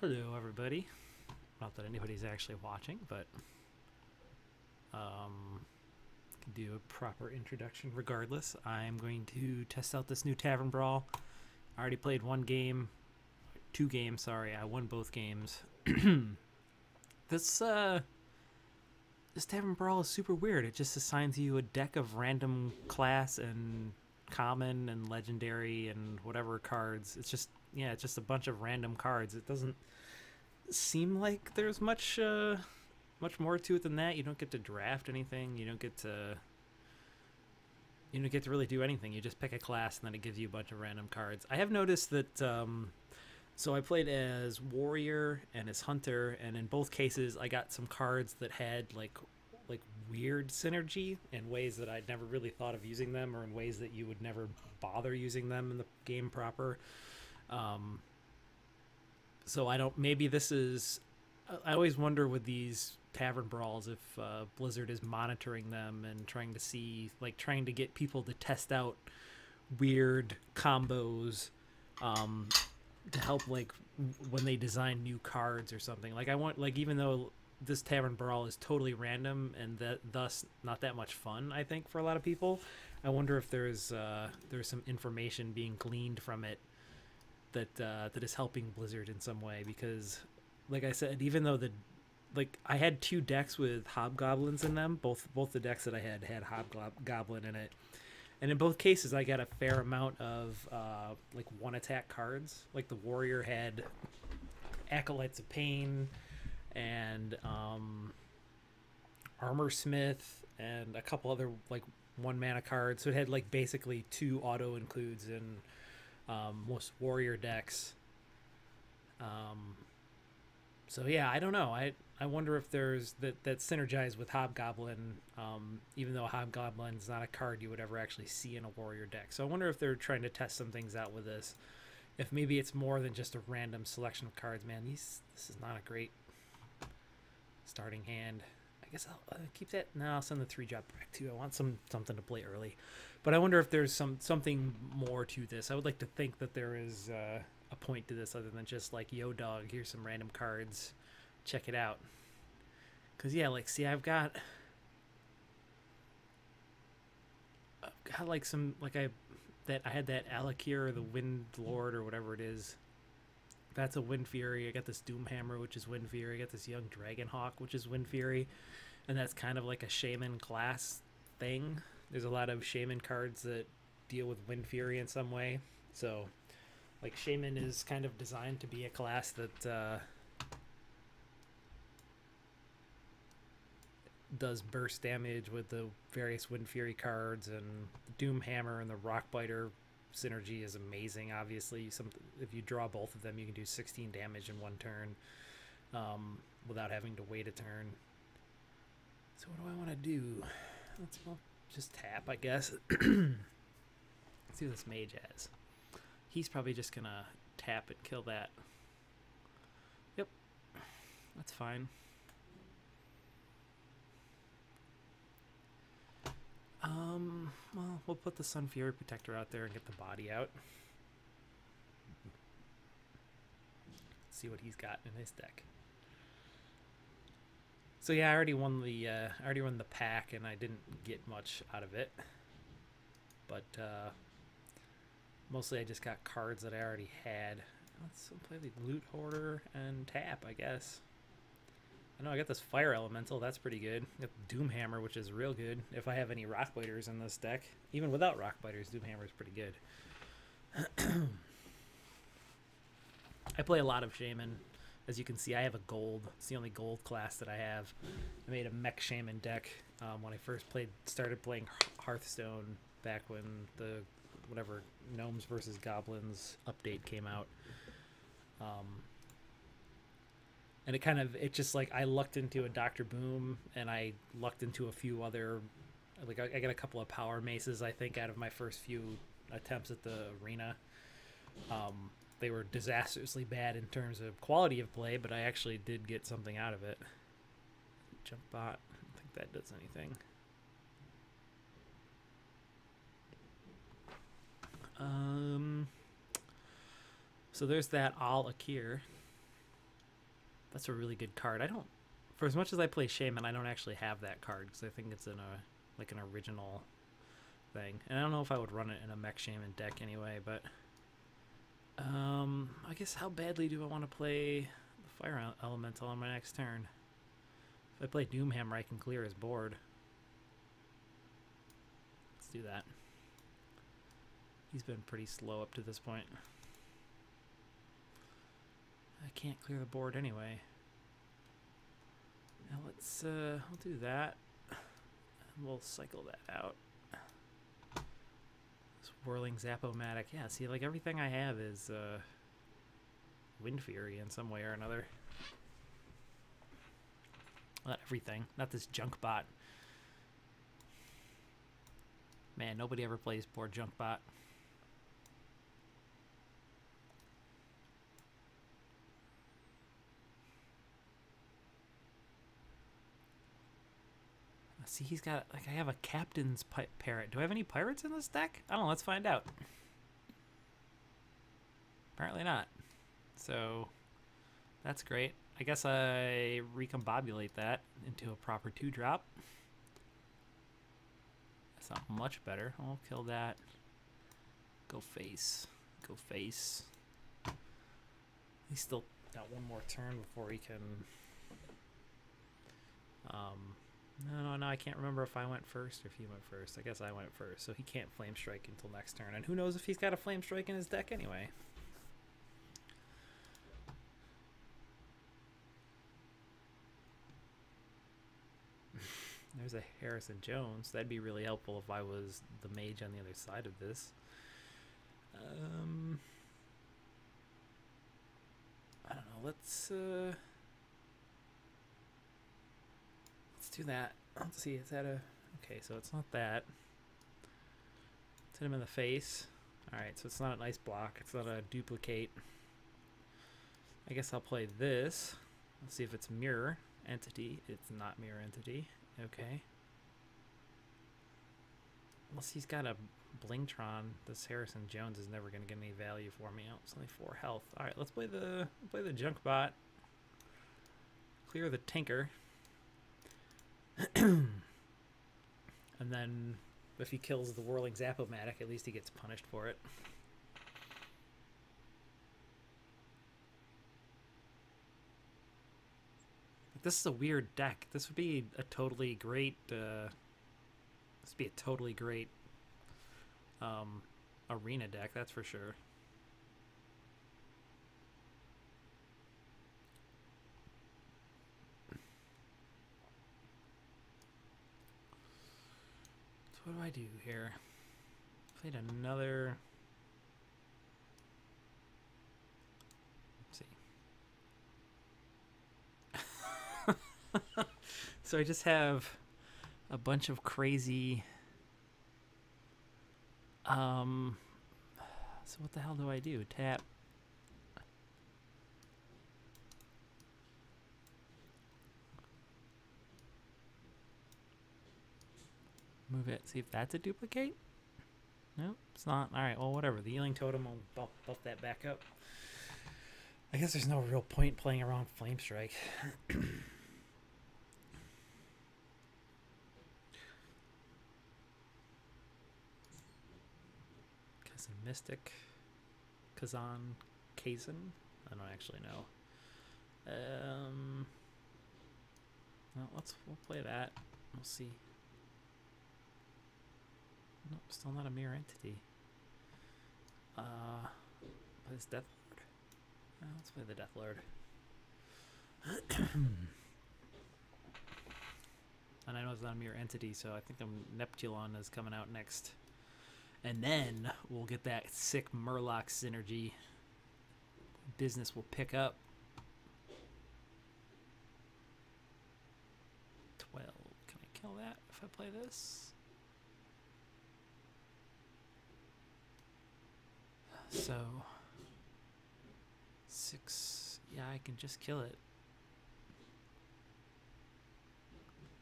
Hello, everybody. Not that anybody's actually watching, but can do a proper introduction regardless. I'm going to test out this new Tavern Brawl. I already played one game, two games. Sorry, I won both games. this this Tavern Brawl is super weird. It just assigns you a deck of random class and common and legendary and whatever cards. It's just a bunch of random cards. It doesn't seem like there's much more to it than that. You don't get to draft anything. You don't get to really do anything. You just pick a class and then it gives you a bunch of random cards. I have noticed that so I played as warrior and as hunter, and in both cases I got some cards that had like weird synergy in ways that I'd never really thought of using them, or in ways that you would never bother using them in the game proper. Um, so I don't. Maybe this is. I always wonder with these tavern brawls if Blizzard is monitoring them and trying to get people to test out weird combos, um, to help when they design new cards or something. Like I want even though this tavern brawl is totally random and that thus not that much fun, I think, for a lot of people. I wonder if there's some information being gleaned from it that is helping Blizzard in some way, because like I said, even though I had two decks with hobgoblins in them, both the decks that I had hobgoblin in it, and in both cases I got a fair amount of one attack cards. Like the warrior had acolytes of pain and armor smith and a couple other one mana cards, so it had basically two auto includes in most warrior decks. So yeah, I don't know. I wonder if there's that synergize with Hobgoblin, even though Hobgoblin's not a card you would ever actually see in a warrior deck. So I wonder if they're trying to test some things out with this. If maybe it's more than just a random selection of cards. Man, this is not a great starting hand. I guess I'll keep that. No, I'll send the 3-drop back too. I want something to play early. But I wonder if there's something more to this. I would like to think that there is a point to this other than just yo dog, here's some random cards, check it out. Because yeah, see, I've got some I had that Alakir, or the Wind Lord, or whatever it is. That's a Wind Fury. I got this Doomhammer, which is Wind Fury. I got this Young Dragonhawk, which is Wind Fury, and that's kind of like a Shaman class thing. There's a lot of Shaman cards that deal with Wind Fury in some way. So Shaman is kind of designed to be a class that does burst damage with the various Wind Fury cards, and the Doomhammer and the Rockbiter synergy is amazing. Obviously, if you draw both of them, you can do 16 damage in one turn, without having to wait a turn. So what do I want to do? Well, just tap, I guess. Let's see what this mage has. He's probably just gonna tap and kill that. Yep, that's fine. Well, we'll put the Sun Fury Protector out there and get the body out. Let's see what he's got in his deck. So yeah, I already won the pack, and I didn't get much out of it. But mostly I just got cards that I already had. Let's play the Loot Hoarder and tap, I guess. I know I got this Fire Elemental. That's pretty good. I got the Doomhammer, which is real good. If I have any Rockbiters in this deck. Even without Rockbiters, Doomhammer is pretty good. I play a lot of Shaman. As you can see, I have a gold. It's the only gold class that I have. I made a Mech Shaman deck when I first started playing Hearthstone, back when the whatever Gnomes versus Goblins update came out. And it just I lucked into a Dr. Boom, and I lucked into a few other, I got a couple of power maces, I think, out of my first few attempts at the arena. They were disastrously bad in terms of quality of play, but I actually did get something out of it. Jump bot, I don't think that does anything. So there's that Al Akir. That's a really good card. I don't, for as much as I play Shaman, I don't actually have that card because I think it's in a like an original thing, and I don't know if I would run it in a Mech Shaman deck anyway. But I guess how badly do I want to play the Fire Elemental on my next turn? If I play Doomhammer, I can clear his board. Let's do that. He's been pretty slow up to this point. I can't clear the board anyway. Now let's we'll do that. And we'll cycle that out. Whirling Zap-O-Matic. Yeah, see, like everything I have is Wind Fury in some way or another. Not everything. Not this junk bot. Man, nobody ever plays poor junk bot. See, he's got, like, I have a Captain's Parrot. Do I have any pirates in this deck? I don't know, let's find out. Apparently not. So, that's great. I guess I recombobulate that into a proper 2-drop. That's not much better. I'll kill that. Go face. Go face. He's still got one more turn before he can... No, I can't remember if I went first or if he went first. I guess I went first, so he can't Flame Strike until next turn. And who knows if he's got a Flame Strike in his deck anyway. There's a Harrison Jones. That'd be really helpful if I was the mage on the other side of this. I don't know. Let's do that. Let's see. Is that a... Okay, so it's not that. Let's hit him in the face. Alright, so it's not an ice block. It's not a duplicate. I guess I'll play this. Let's see if it's Mirror Entity. It's not Mirror Entity. Okay. Unless he's got a Blingtron, this Harrison Jones is never going to get any value for me. Oh, it's only 4 health. Alright, let's play the Junk Bot. Clear the Tinker. And then if he kills the Whirling Zap-O-Matic, at least he gets punished for it. This is a weird deck. This would be a totally great arena deck, that's for sure. So what do I do here? Played another... Let's see. So I just have a bunch of crazy... So what the hell do I do? Tap. Move it. See if that's a duplicate? Nope, it's not. Alright, well, whatever. The Healing Totem will buff that back up. I guess there's no real point playing around Flame Strike. Kazan Mystic. Kazan. I don't actually know. Well, we'll play that. We'll see. Nope, still not a Mirror Entity. Plays Death Lord. Let's play the Death Lord. And I know it's not a Mirror Entity, so I think Neptulon is coming out next. And then we'll get that sick Murloc synergy. Business will pick up. 12. Can I kill that if I play this? So 6. Yeah, I can just kill it.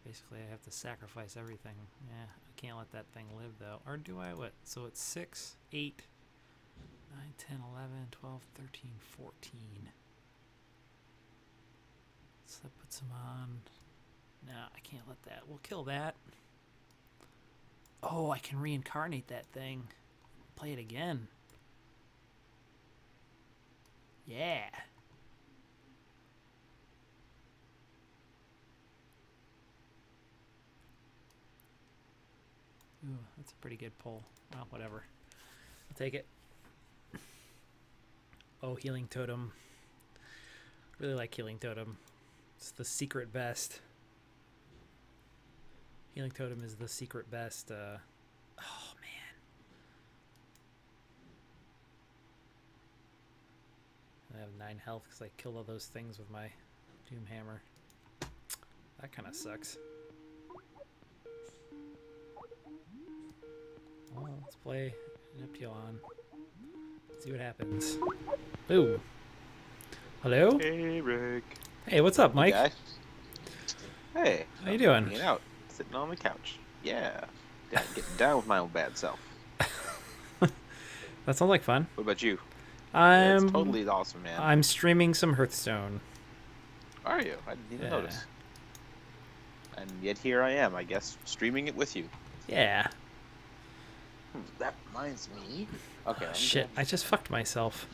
Basically, I have to sacrifice everything. Yeah, I can't let that thing live, though. Or do I? What? So it's 6, 8, 9, 10, 11, 12, 13, 14. So that puts him on. No, I can't let that. We'll kill that. Oh, I can reincarnate that thing. Play it again. Yeah. Ooh, that's a pretty good pull. Well, whatever. I'll take it. Oh, Healing Totem. Really like Healing Totem. It's the secret best. Healing Totem is the secret best. Oh, man. I have 9 health because I killed all those things with my Doom Hammer. That kind of sucks. Well, let's play Neptulon. See what happens. Ooh. Hello? Hey, Rick. Hey, what's up, Mike? Hey, guys. Hey. How you doing? Hanging out. Sitting on the couch. Yeah. Getting down with my old bad self. That sounds like fun. What about you? I'm It's totally awesome, man. I'm streaming some Hearthstone. Are you? I didn't even notice. And yet here I am, I guess, streaming it with you. Yeah. That reminds me. Okay. Shit, I just fucked myself.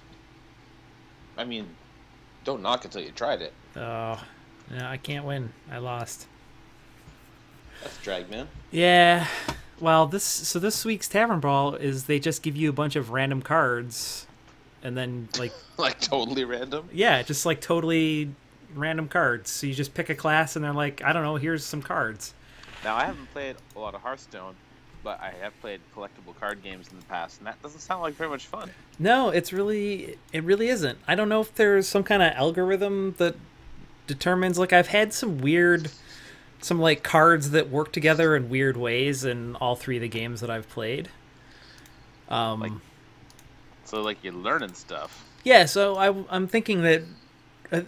I mean, don't knock until you tried it. Oh, no, I can't win. I lost. That's drag, man. Yeah. Well, this week's Tavern Brawl is they just give you a bunch of random cards, and then like Like totally random? yeah, just like totally random cards. So you just pick a class, and they're like, I don't know, here's some cards. Now, I haven't played a lot of Hearthstone, but I have played collectible card games in the past, and that doesn't sound like very much fun. No, it really isn't. I don't know if there's some kind of algorithm that determines, like, I've had some like cards that work together in weird ways in all 3 of the games that I've played. So like you're learning stuff. Yeah, so I'm thinking that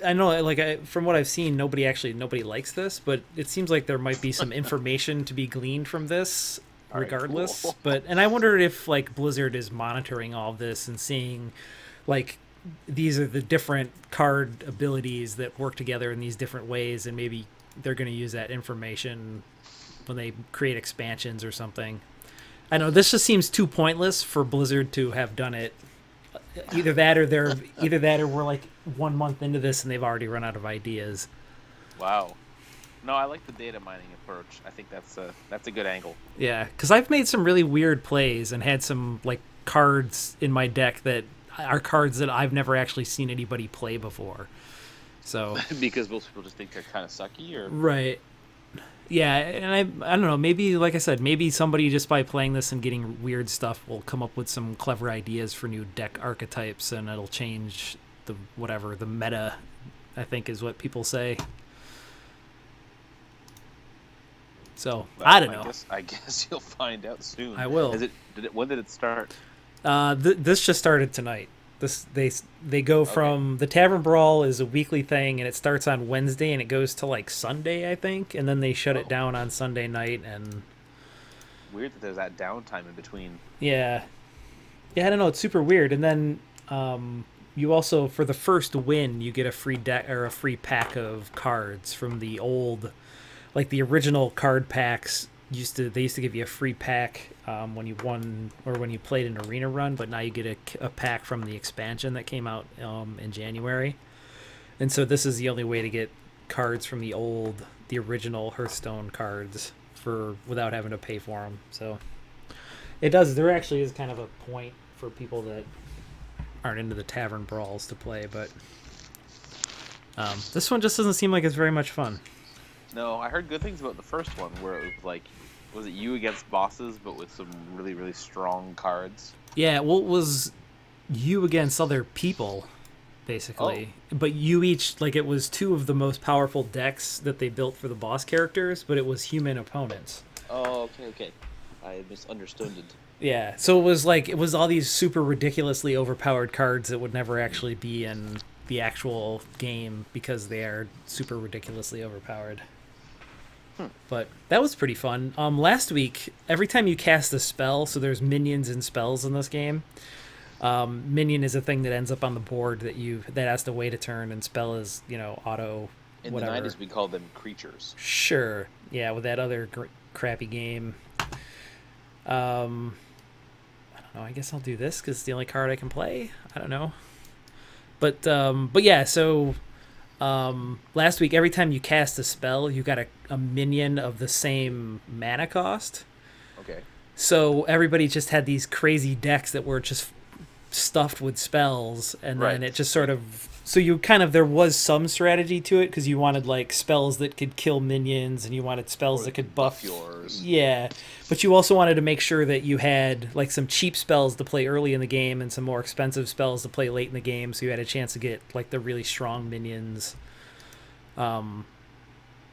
I know, like, from what I've seen, nobody likes this, but it seems like there might be some information to be gleaned from this. All right, Regardless, cool. and I wondered if like Blizzard is monitoring all of this and seeing like these are the different card abilities that work together in these different ways, and maybe they're going to use that information when they create expansions or something. I know this just seems too pointless for Blizzard to have done it. Either that or we're like 1 month into this and they've already run out of ideas. Wow. No, I like the data mining approach. I think that's a good angle. Yeah, because I've made some really weird plays and had some like cards in my deck that are cards that I've never actually seen anybody play before. So Because most people just think they're kind of sucky, or right, yeah, and I don't know. Maybe, like I said, maybe somebody just by playing this and getting weird stuff will come up with some clever ideas for new deck archetypes, and it'll change the meta, I think is what people say. So well, I don't know. I guess you'll find out soon. I will. When did it start? This just started tonight. They go from the Tavern Brawl is a weekly thing, and it starts on Wednesday and it goes to like Sunday, I think, and then they shut it down on Sunday night. And weird that there's that downtime in between. Yeah, I don't know. It's super weird. And then you also, for the first win, you get a free deck or a free pack of cards from the old. Like the original card packs they used to give you a free pack when you won or when you played an arena run, but now you get a pack from the expansion that came out in January. And so this is the only way to get cards from the original Hearthstone cards without having to pay for them. So there actually is kind of a point for people that aren't into the Tavern Brawls to play, but this one just doesn't seem like it's very much fun. No, I heard good things about the first one, where it was like, was it you against bosses, but with some really, really strong cards? Yeah, well, it was you against other people, basically. Oh. But you each, like, it was 2 of the most powerful decks that they built for the boss characters, but it was human opponents. Oh, okay. I misunderstood it. Yeah, so it was all these super ridiculously overpowered cards that would never actually be in the actual game because they are super ridiculously overpowered. But that was pretty fun. Last week, every time you cast a spell, so there's minions and spells in this game. Minion is a thing that ends up on the board that has to wait a turn, and spell is, auto In the whatever. 90s, we called them creatures. Sure. Yeah, with that other crappy game. I don't know. I guess I'll do this because it's the only card I can play. I don't know. But yeah, so last week, every time you cast a spell, you got a minion of the same mana cost. Okay. So everybody just had these crazy decks that were just stuffed with spells, and then it just sort of... So you kind of... There was some strategy to it, because you wanted, like, spells that could kill minions, and you wanted spells that could buff yours. Yeah, but you also wanted to make sure that you had, like, some cheap spells to play early in the game, and some more expensive spells to play late in the game, so you had a chance to get, like, the really strong minions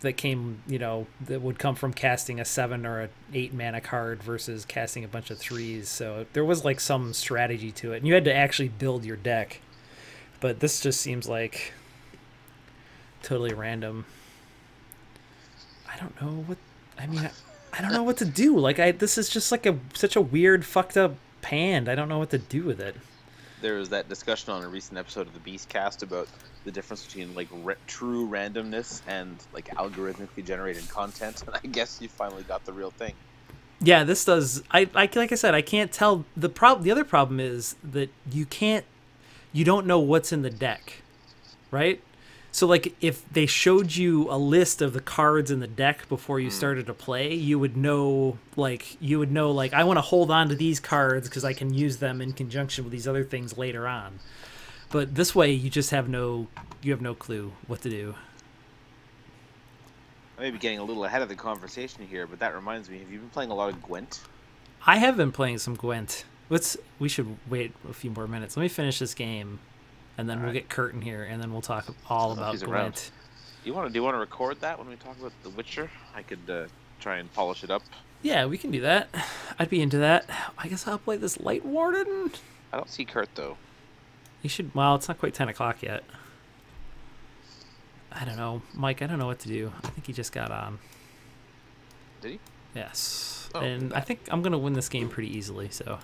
that came, that would come from casting a 7 or a 8 mana card versus casting a bunch of 3s. So there was like some strategy to it, and you had to actually build your deck. But this just seems like totally random. I don't know what... I mean, I don't know what to do. Like, this is just like such a weird, fucked up hand. I don't know what to do with it. There was that discussion on a recent episode of the Beastcast about the difference between like true randomness and like algorithmically generated content. And I guess you finally got the real thing. Yeah, this does. Like I said, I can't tell. The other problem is that you don't know what's in the deck, right? So like if they showed you a list of the cards in the deck before you started to play, you would know like I want to hold on to these cards because I can use them in conjunction with these other things later on. But this way you just have no clue what to do. I may be getting a little ahead of the conversation here, but that reminds me, have you been playing a lot of Gwent? I have been playing some Gwent. We should wait a few more minutes. Let me finish this game. And then we'll get Kurt in here, and then we'll talk all about Gwent. Do you want to record that when we talk about The Witcher? I could try and polish it up. Yeah, we can do that. I'd be into that. I guess I'll play this Light Warden. I don't see Kurt, though. You should... Well, it's not quite 10 o'clock yet. I don't know. Mike, I don't know what to do. I think he just got on. Did he? Yes. Oh, and I think I'm going to win this game pretty easily, so...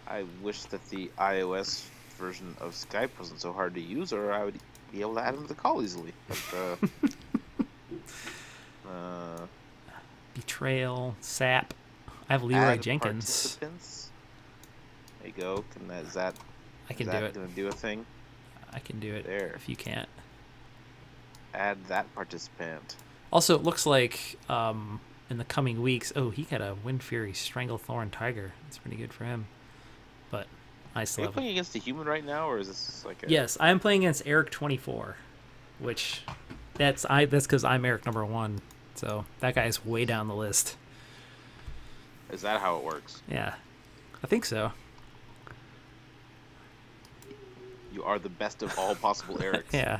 I wish that the iOS version of Skype wasn't so hard to use, or I would be able to add him to the call easily. But, Betrayal, Sap. I have Leroy Jenkins. There you go. I can do it. Gonna do a thing? I can do it there. If you can't. Add that participant. Also, it looks like in the coming weeks... Oh, he got a Wind Fury Stranglethorn Tiger. That's pretty good for him. But... Are you playing against a human right now, or is this like a... Yes, I am playing against Eric24, which that's because I'm Eric number 1, so that guy's way down the list. Is that how it works? Yeah, I think so. You are the best of all possible Erics. Yeah,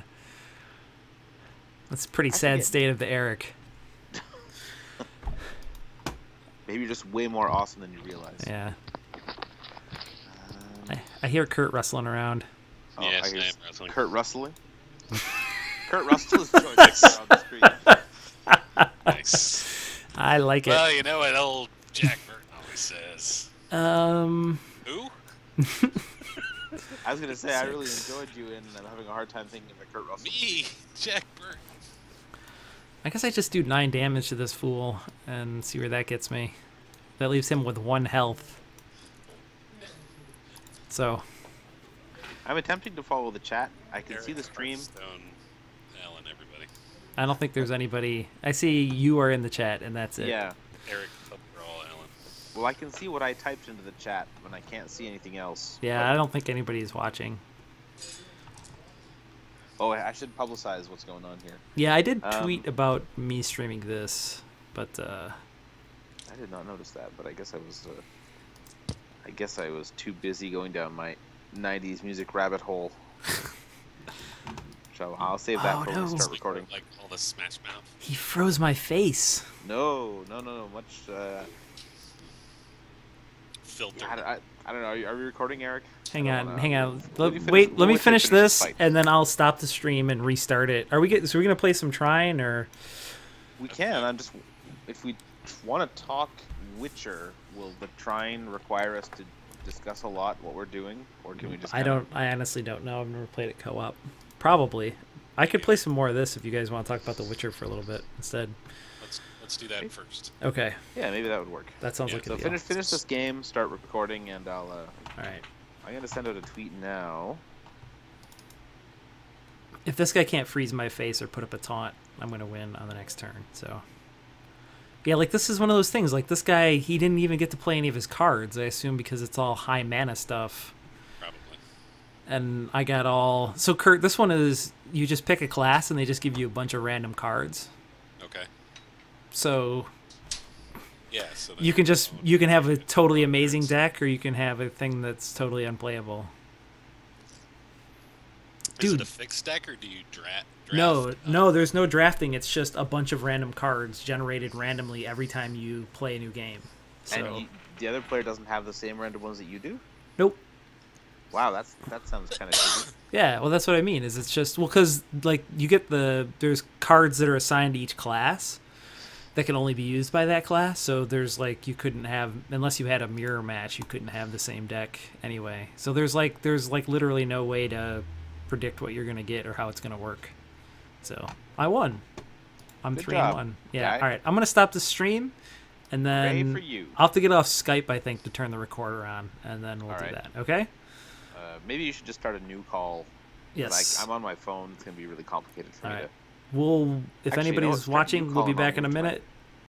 that's a pretty sad state of the Eric. Maybe you're just way more awesome than you realize. Yeah. I hear Kurt rustling around. Oh, yes, I am rustling. Kurt rustling? Kurt Russell is joining us on the screen. Nice. I like it. Well, you know what old Jack Burton always says. Who? I was going to say, I really enjoyed you, and I'm having a hard time thinking of a Kurt Russell. Me, Jack Burton. I guess I just do 9 damage to this fool and see where that gets me. That leaves him with 1 health. So, I'm attempting to follow the chat. I can see the stream. Alan, everybody. I don't think there's anybody. I see you are in the chat, and that's it. Yeah. Eric, overall, Alan. Well, I can see what I typed into the chat, but I can't see anything else. Yeah, I don't think anybody is watching. Oh, I should publicize what's going on here. Yeah, I did tweet about me streaming this, but I did not notice that, but I guess I was too busy going down my 90s music rabbit hole. So I'll save that for when we start recording. Like all the Smash Mouth. He froze my face. No. Much. Filter. I don't know. Are we recording, Eric? Hang on. Let me finish this, and then I'll stop the stream and restart it. So we're gonna play some Trine, or? We can. If we want to talk Witcher, will the Trine require us to discuss a lot what we're doing, or can we just? I honestly don't know. I've never played it co-op. Probably. I could play some more of this if you guys want to talk about The Witcher for a little bit instead. Let's do that first. Okay. Yeah, maybe that would work. That sounds like a So deal. finish this game, start recording, and I'll. All right. I'm gonna send out a tweet now. If this guy can't freeze my face or put up a taunt, I'm gonna win on the next turn. So. Yeah, like this is one of those things. Like this guy, he didn't even get to play any of his cards. I assume because it's all high mana stuff. Probably. And I got all. So Kurt, this one is you just pick a class and they just give you a bunch of random cards. Okay. So. Yeah. So you can have a totally amazing deck, or you can have a thing that's totally unplayable. Is it a fixed deck, or do you draft? No, there's no drafting. It's just a bunch of random cards generated randomly every time you play a new game. So. And the other player doesn't have the same random ones that you do? Nope. Wow, that sounds kind of crazy. Yeah, well, that's what I mean. Is it's just because like you get there's cards that are assigned to each class that can only be used by that class. So there's like you couldn't have unless you had a mirror match, you couldn't have the same deck anyway. So there's literally no way to predict what you're gonna get or how it's gonna work. So I won. I'm 3-1. Yeah. Okay. All right. I'm gonna stop the stream, and then for you. I'll have to get off Skype, I think, to turn the recorder on, and then we'll do that. Okay. Maybe you should just start a new call. Yes. I'm on my phone. It's gonna be really complicated for me to. If anybody's watching, we'll be back in a minute.